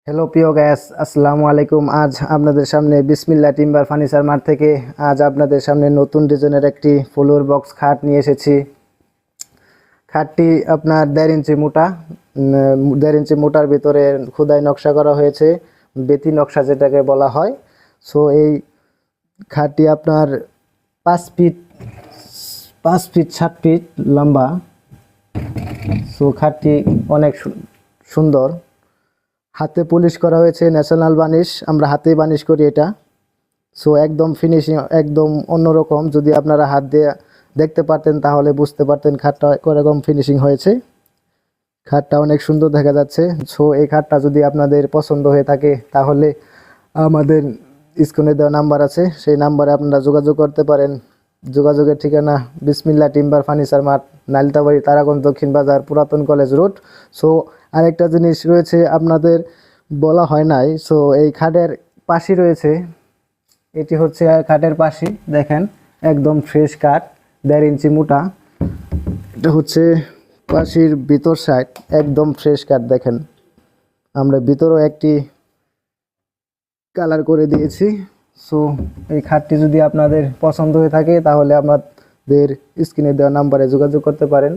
Hello প্রিয় gas, আসসালামু আলাইকুম। আজ আপনাদের সামনে বিসমিল্লাহ টিম্বার ফার্নিচার মার্ট থেকে আজ আপনাদের সামনে নতুন ডিজাইনের একটি ফ্লোর বক্স খাট নিয়ে এসেছি। খাটটি আপনার 1.5 ইঞ্চি মোটা, 1.5 ইঞ্চি মোটার ভিতরে খোদাই নকশা করা হয়েছে, বেতি নকশা যেটাকে বলা হয়। সো এই খাটটি আপনার 5 ফিট 5 ফিট 7 ফিট লম্বা। সো খাটটি অনেক সুন্দর, হাতে পলিশ করা হয়েছে, ন্যাশনাল বার্নিশ, আমরা হাতেই বার্নিশ করি এটা। সো একদম ফিনিশিং একদম অন্যরকম। যদি আপনারা হাত দিয়ে দেখতে পারতেন তাহলে বুঝতে পারতেন খাটটা কীরকম ফিনিশিং হয়েছে। খাটটা অনেক সুন্দর দেখা যাচ্ছে। সো এই খাটটা যদি আপনাদের পছন্দ হয়ে থাকে তাহলে আমাদের স্ক্রিনে দেওয়া নাম্বার আছে, সেই নাম্বারে আপনারা যোগাযোগ করতে পারেন। যোগাযোগের ঠিকানা বিসমিল্লাহ timber furniture mart, Nalitabari, Taraganj দক্ষিণ বাজার, পুরাতন কলেজ রোড। সো আরেকটা জিনিস রয়েছে আপনাদের বলা হয় নাই। সো এই খাটের পাশি রয়েছে, এটি হচ্ছে খাটের পাশি, দেখেন একদম ফ্রেশ কাঠ, 1.5 ইঞ্চি মোটা। এটা হচ্ছে পাশির ভিতর সাইড, একদম ফ্রেশ কাঠ। দেখেন আমরা ভিতরেও একটি কালার করে দিয়েছি। সো এই খাটটি যদি আপনাদের পছন্দ হয়ে থাকে তাহলে আমাদের স্ক্রিনে দেওয়া নাম্বারে যোগাযোগ করতে পারেন।